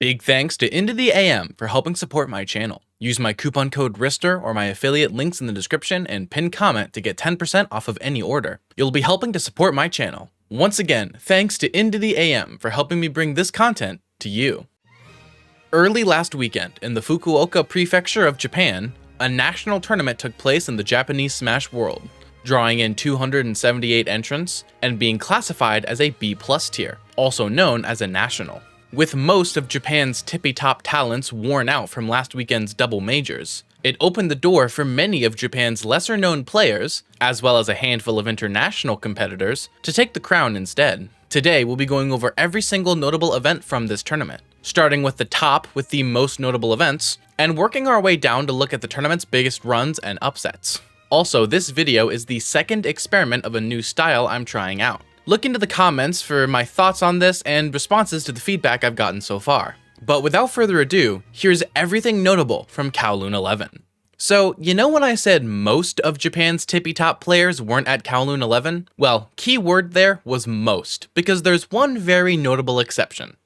Big thanks to Into the AM for helping support my channel. Use my coupon code RISTER or my affiliate links in the description and pinned comment to get 10% off of any order. You'll be helping to support my channel. Once again, thanks to Into the AM for helping me bring this content to you. Early last weekend, in the Fukuoka Prefecture of Japan, a national tournament took place in the Japanese Smash world, drawing in 278 entrants and being classified as a B+ tier, also known as a national. With most of Japan's tippy-top talents worn out from last weekend's double majors, it opened the door for many of Japan's lesser-known players, as well as a handful of international competitors, to take the crown instead. Today, we'll be going over every single notable event from this tournament, starting with the top with the most notable events, and working our way down to look at the tournament's biggest runs and upsets. Also, this video is the second experiment of a new style I'm trying out. Look into the comments for my thoughts on this and responses to the feedback I've gotten so far. But without further ado, here's everything notable from Kowloon 11. So, you know when I said most of Japan's tippy-top players weren't at Kowloon 11? Well, key word there was most, because there's one very notable exception.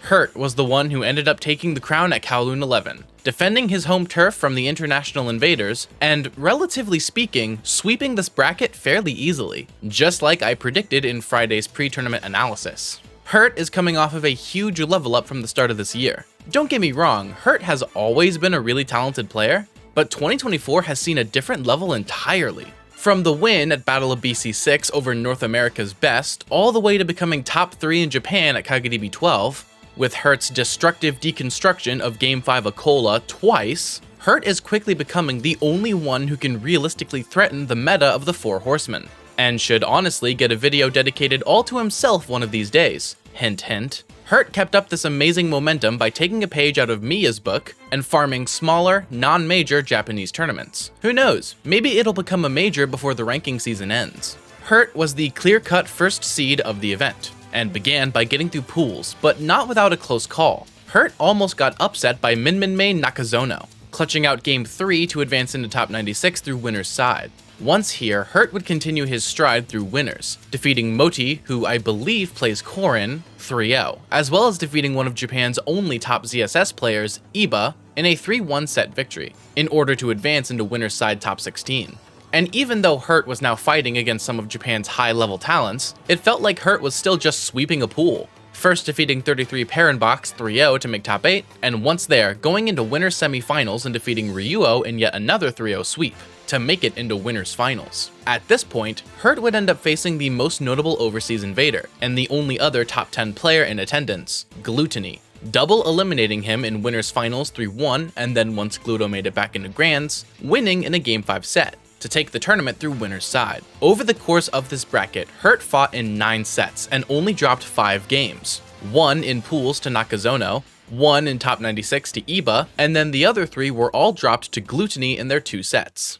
Hurt was the one who ended up taking the crown at Kowloon 11, defending his home turf from the international invaders, and, relatively speaking, sweeping this bracket fairly easily, just like I predicted in Friday's pre-tournament analysis. Hurt is coming off of a huge level up from the start of this year. Don't get me wrong, Hurt has always been a really talented player, but 2024 has seen a different level entirely. From the win at Battle of BC6 over North America's best, all the way to becoming top 3 in Japan at KGDB 12, with Hurt's destructive deconstruction of Game 5 Akola twice, Hurt is quickly becoming the only one who can realistically threaten the meta of the Four Horsemen, and should honestly get a video dedicated all to himself one of these days. Hint hint. Hurt kept up this amazing momentum by taking a page out of Miya's book and farming smaller, non-major Japanese tournaments. Who knows, maybe it'll become a major before the ranking season ends. Hurt was the clear-cut first seed of the event, and began by getting through pools, but not without a close call. Hurt almost got upset by Minmin main Nakazono, clutching out Game 3 to advance into top 96 through winner's side. Once here, Hurt would continue his stride through winners, defeating Moti, who I believe plays Korin, 3-0, as well as defeating one of Japan's only top ZSS players, Iba, in a 3-1 set victory, in order to advance into winner's side top 16. And even though Hurt was now fighting against some of Japan's high-level talents, it felt like Hurt was still just sweeping a pool, first defeating 33 Parenbox 3-0 to make top 8, and once there, going into winners semifinals and defeating Ryuo in yet another 3-0 sweep, to make it into winners finals. At this point, Hurt would end up facing the most notable overseas invader, and the only other top 10 player in attendance, Glutiny, double eliminating him in winners finals 3-1, and then once Gluto made it back into grands, winning in a Game 5 set, to take the tournament through winner's side. Over the course of this bracket, Hurt fought in 9 sets and only dropped 5 games. 1 in pools to Nakazono, 1 in top 96 to Iba, and then the other 3 were all dropped to Glutiny in their 2 sets.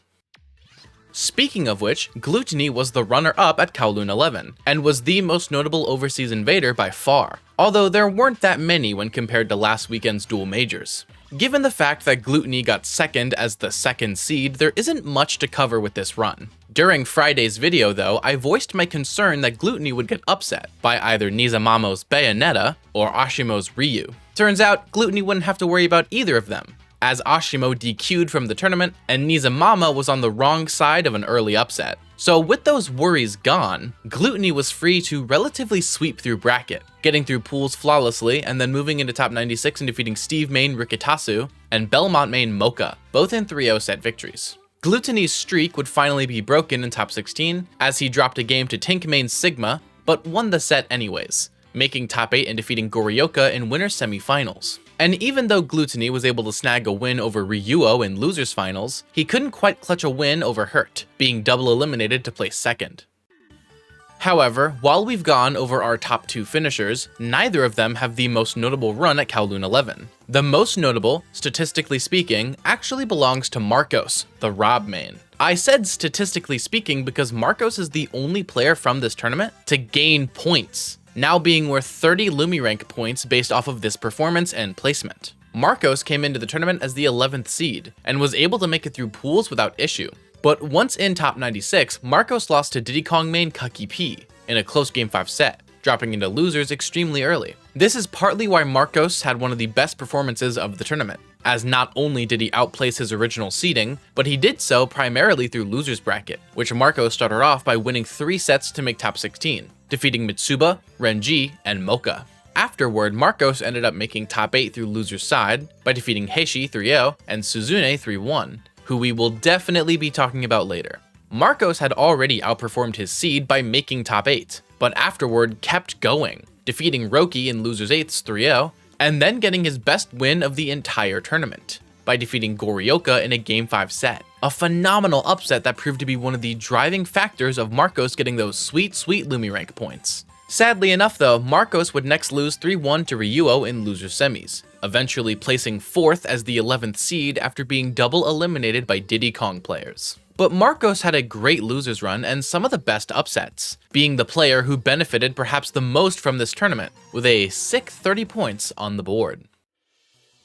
Speaking of which, Glutiny was the runner-up at Kowloon 11, and was the most notable overseas invader by far, although there weren't that many when compared to last weekend's dual majors. Given the fact that Glutiny got second as the second seed, there isn't much to cover with this run. During Friday's video though, I voiced my concern that Glutiny would get upset by either Nizamamo's Bayonetta or Ashimo's Ryu. Turns out, Glutiny wouldn't have to worry about either of them, as Ashimo DQ'd from the tournament and Nizamama was on the wrong side of an early upset. So with those worries gone, Glutiny was free to relatively sweep through bracket, getting through pools flawlessly and then moving into top 96 and defeating Steve main Rikitasu and Belmont main Mocha, both in 3-0 set victories. Glutiny's streak would finally be broken in top 16 as he dropped a game to Tink main Sigma, but won the set anyways, making top 8 and defeating Goryoka in winners semifinals. And even though Glutiny was able to snag a win over Ryuo in losers finals, he couldn't quite clutch a win over Hurt, being double eliminated to place second. However, while we've gone over our top 2 finishers, neither of them have the most notable run at Kowloon 11. The most notable, statistically speaking, actually belongs to Marcos, the Rob main. I said statistically speaking because Marcos is the only player from this tournament to gain points, now being worth 30 LumiRank points based off of this performance and placement. Marcos came into the tournament as the 11th seed, and was able to make it through pools without issue, But once in top 96, Marcos lost to Diddy Kong main Kaki P in a close Game 5 set, dropping into losers extremely early. This is partly why Marcos had one of the best performances of the tournament, as not only did he outplace his original seeding, but he did so primarily through losers bracket, which Marcos started off by winning 3 sets to make top 16, defeating Mitsuba, Renji, and Mocha. Afterward, Marcos ended up making top 8 through losers side by defeating Heishi 3-0 and Suzune 3-1, who we will definitely be talking about later. Marcos had already outperformed his seed by making top 8, but afterward kept going, defeating Roki in losers 8s 3-0, and then getting his best win of the entire tournament by defeating Goryoka in a Game 5 set. A phenomenal upset that proved to be one of the driving factors of Marcos getting those sweet Lumi rank points. Sadly enough though, Marcos would next lose 3-1 to Ryuo in loser semis, eventually placing 4th as the 11th seed after being double eliminated by Diddy Kong players. But Marcos had a great losers run and some of the best upsets, being the player who benefited perhaps the most from this tournament, with a sick 30 points on the board.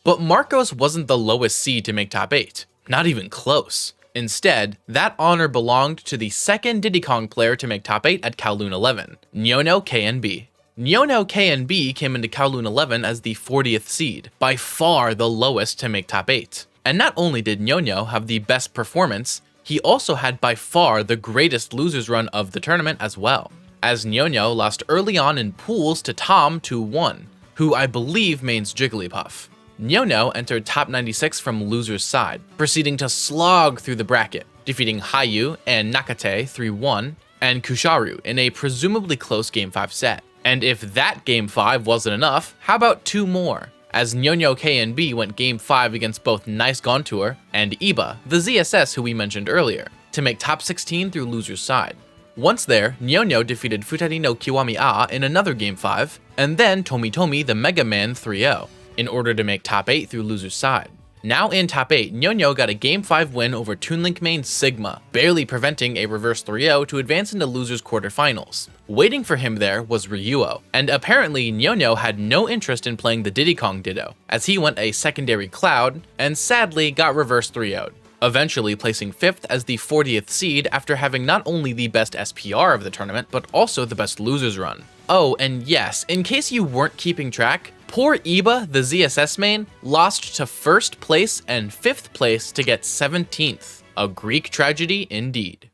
But Marcos wasn't the lowest seed to make top 8, not even close. Instead, that honor belonged to the second Diddy Kong player to make top 8 at Kowloon 11, Nyono KNB. Nyono KNB came into Kowloon 11 as the 40th seed, by far the lowest to make top 8. And not only did Nyono have the best performance, he also had by far the greatest losers run of the tournament as well, as Nyono lost early on in pools to Tom 2-1, who I believe mains Jigglypuff. Nyono entered top 96 from losers side, proceeding to slog through the bracket, defeating Hayu and Nakate 3-1, and Kusharu in a presumably close Game 5 set. And if that Game 5 wasn't enough, how about 2 more? As Nyono KNB went Game 5 against both Nice Gontour and Iba, the ZSS who we mentioned earlier, to make top 16 through losers side. Once there, Nyono defeated Futari no Kiwami A in another Game 5, and then Tomitomi the Mega Man 3-0, in order to make top 8 through losers side. Now in top 8, Nyono got a Game 5 win over Toonlink main Sigma, barely preventing a reverse 3-0 to advance into losers quarterfinals. Waiting for him there was Ryuo, and apparently Nyono had no interest in playing the Diddy Kong Ditto, as he went a secondary Cloud, and sadly got reverse 3-0'd, eventually placing 5th as the 40th seed after having not only the best SPR of the tournament, but also the best losers run. Oh, and yes, in case you weren't keeping track, poor Iba, the ZSS main, lost to 1st place and 5th place to get 17th. A Greek tragedy indeed.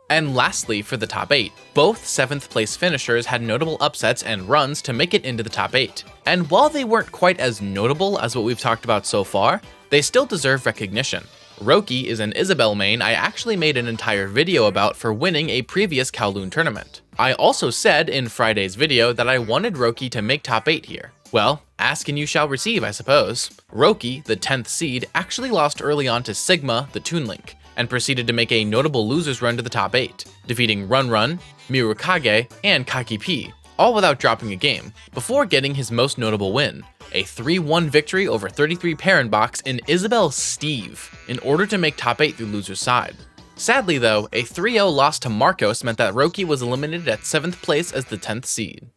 And lastly, for the top 8, both 7th place finishers had notable upsets and runs to make it into the top 8. And while they weren't quite as notable as what we've talked about so far, they still deserve recognition. Roki is an Isabelle main I actually made an entire video about for winning a previous Kowloon tournament. I also said in Friday's video that I wanted Roki to make top 8 here. Well, ask and you shall receive, I suppose. Roki, the 10th seed, actually lost early on to Sigma, the Toonlink, and proceeded to make a notable losers run to the top 8, defeating Run, Mirukage, and Kaki P, all without dropping a game, before getting his most notable win, a 3-1 victory over 33 Parent Box in Isabelle Steve, in order to make top 8 through losers side. Sadly though, a 3-0 loss to Marcos meant that Roki was eliminated at 7th place as the 10th seed.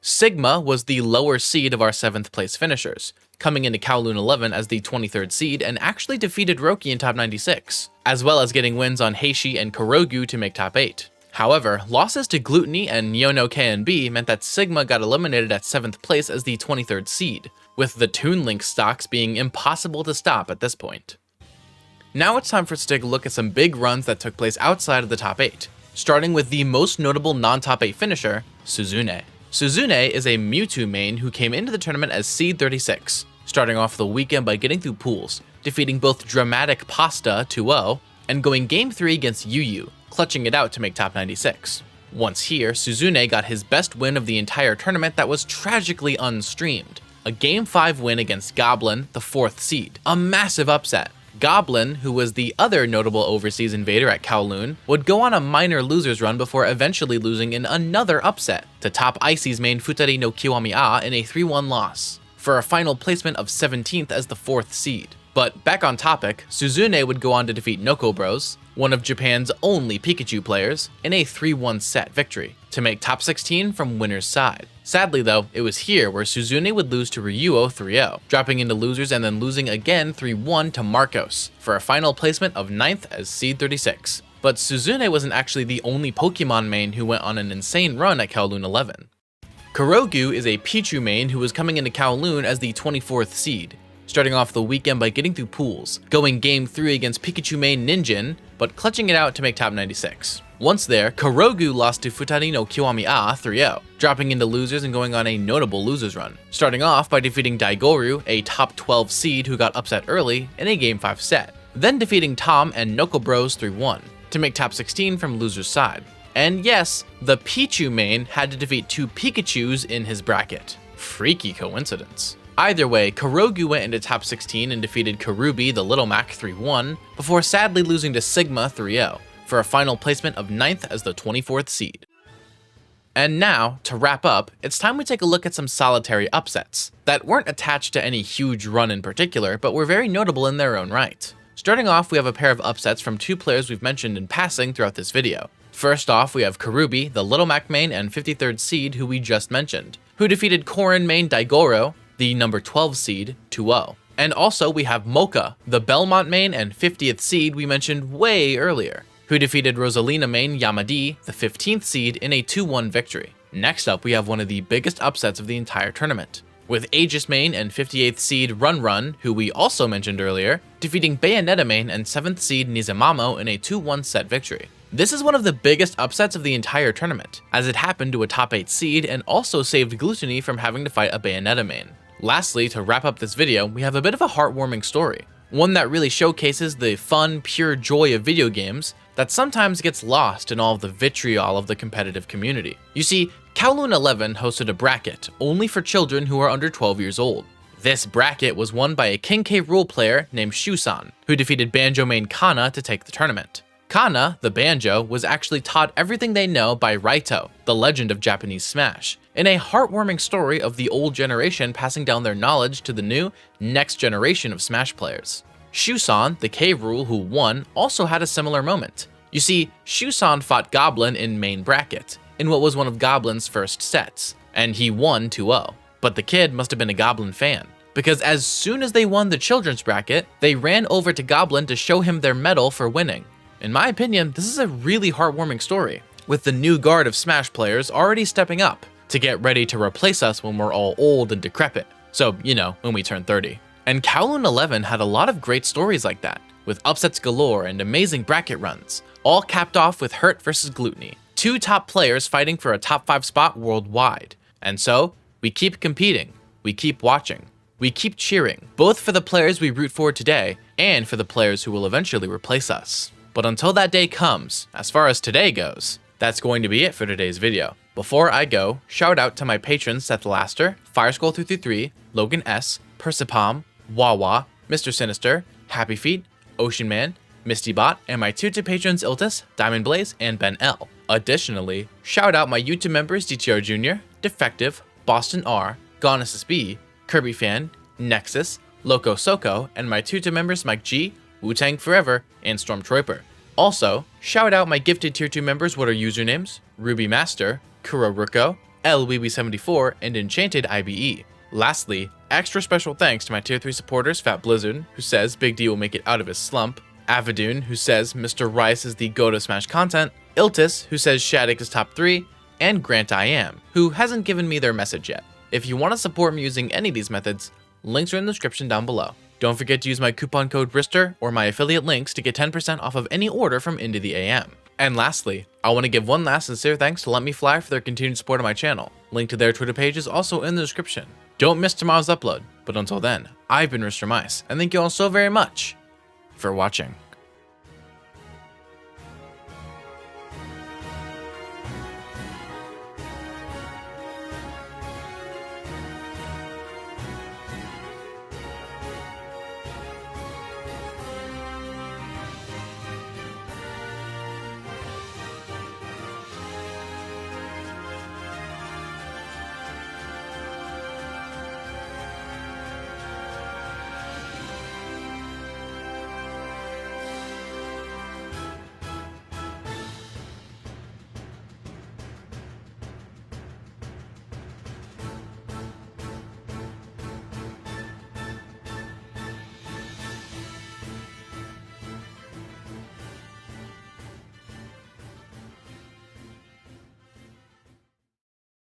Sigma was the lower seed of our 7th place finishers, coming into Kowloon 11 as the 23rd seed and actually defeated Roki in top 96, as well as getting wins on Heishi and Kogu to make top 8. However, losses to Glutiny and Nyono KNB meant that Sigma got eliminated at 7th place as the 23rd seed, with the Toonlink stocks being impossible to stop at this point. Now it's time for us to take a look at some big runs that took place outside of the top 8, starting with the most notable non-top 8 finisher, Suzune. Suzune is a Mewtwo main who came into the tournament as seed 36, starting off the weekend by getting through pools, defeating both Dramatic Pasta 2-0, and going Game 3 against Yu, clutching it out to make top 96. Once here, Suzune got his best win of the entire tournament that was tragically unstreamed, a Game 5 win against Goblin, the 4th seed, a massive upset. Goblin, who was the other notable overseas invader at Kowloon, would go on a minor losers run before eventually losing in another upset to top Icy's main Futari no Kiwami A in a 3-1 loss, for a final placement of 17th as the 4th seed. But back on topic, Suzune would go on to defeat Noko Bros, one of Japan's only Pikachu players, in a 3-1 set victory, to make top 16 from winner's side. Sadly though, it was here where Suzune would lose to Ryuo 3-0, dropping into losers and then losing again 3-1 to Marcos, for a final placement of 9th as seed 36. But Suzune wasn't actually the only Pokemon main who went on an insane run at Kowloon 11. Kogu is a Pichu main who was coming into Kowloon as the 24th seed, starting off the weekend by getting through pools, going game 3 against Pikachu main Ninjin, but clutching it out to make top 96. Once there, Kogu lost to Futari no Kiwami-A 3-0, dropping into losers and going on a notable losers run, starting off by defeating Daigoru, a top 12 seed who got upset early, in a game 5 set, then defeating Tom and Noko Bros 3-1, to make top 16 from losers side. And yes, the Pichu main had to defeat 2 Pikachus in his bracket. Freaky coincidence. Either way, Kogu went into top 16 and defeated Karubi the Little Mac 3-1, before sadly losing to Sigma 3-0, for a final placement of 9th as the 24th seed. And now, to wrap up, it's time we take a look at some solitary upsets, that weren't attached to any huge run in particular, but were very notable in their own right. Starting off, we have a pair of upsets from 2 players we've mentioned in passing throughout this video. First off, we have Karubi, the Little Mac main and 53rd seed who we just mentioned, who defeated Korin main Daigoro, the number 12 seed, 2-0. And also we have Mocha, the Belmont main and 50th seed we mentioned way earlier, who defeated Rosalina main Yamadi, the 15th seed, in a 2-1 victory. Next up, we have one of the biggest upsets of the entire tournament, with Aegis main and 58th seed Run, who we also mentioned earlier, defeating Bayonetta main and 7th seed Nizamamo in a 2-1 set victory. This is one of the biggest upsets of the entire tournament, as it happened to a top 8 seed and also saved Glutiny from having to fight a Bayonetta main. Lastly, to wrap up this video, we have a bit of a heartwarming story, one that really showcases the fun, pure joy of video games that sometimes gets lost in all of the vitriol of the competitive community. You see, Kowloon 11 hosted a bracket only for children who are under 12 years old. This bracket was won by a King K. Rool player named Shusan, who defeated Banjo main Kana to take the tournament. Kana, the banjo, was actually taught everything they know by Raito, the legend of Japanese Smash, in a heartwarming story of the old generation passing down their knowledge to the new, next generation of Smash players. Shusan, the K. Rool who won, also had a similar moment. You see, Shusan fought Goblin in main bracket, in what was one of Goblin's first sets, and he won 2-0. But the kid must have been a Goblin fan, because as soon as they won the children's bracket, they ran over to Goblin to show him their medal for winning. In my opinion, this is a really heartwarming story, with the new guard of Smash players already stepping up to get ready to replace us when we're all old and decrepit. So, you know, when we turn 30. And Kowloon 11 had a lot of great stories like that, with upsets galore and amazing bracket runs, all capped off with Hurt versus Glutiny, 2 top players fighting for a top 5 spot worldwide. And so, we keep competing, we keep watching, we keep cheering, both for the players we root for today and for the players who will eventually replace us. But until that day comes, as far as today goes, that's going to be it for today's video. Before I go, shout out to my patrons Seth Laster, Fireskull333, Logan S, Persipalm, Wawa, Mr. Sinister, Happy Feet, Ocean Man, Mistybot, and my tier 2 patrons Iltis, Diamond Blaze, and Ben L. Additionally, shout out my YouTube members DTR Jr., Defective, Boston R, Gone SSBU, Kirby Fan, Nexus, Loco Soko, and my tier 2 members Mike G, Wu-Tang Forever, and Stormtrooper. Also, shout out my gifted tier 2 members what are usernames, Ruby Master, Kuro Ruko, LWB74, and Enchanted IBE. Lastly, extra special thanks to my tier 3 supporters Fat Blizzard, who says Big D will make it out of his slump, Avidoon, who says Mr. Rice is the go-to Smash content, Iltis, who says Shattuck is top 3, and Grant I Am, who hasn't given me their message yet. If you want to support me using any of these methods, links are in the description down below. Don't forget to use my coupon code Brister or my affiliate links to get 10% off of any order from Into the AM. And lastly, I want to give one last sincere thanks to Let Me Fly for their continued support of my channel. Link to their Twitter page is also in the description. Don't miss tomorrow's upload, but until then, I've been Mr. Mice, and thank you all so very much for watching.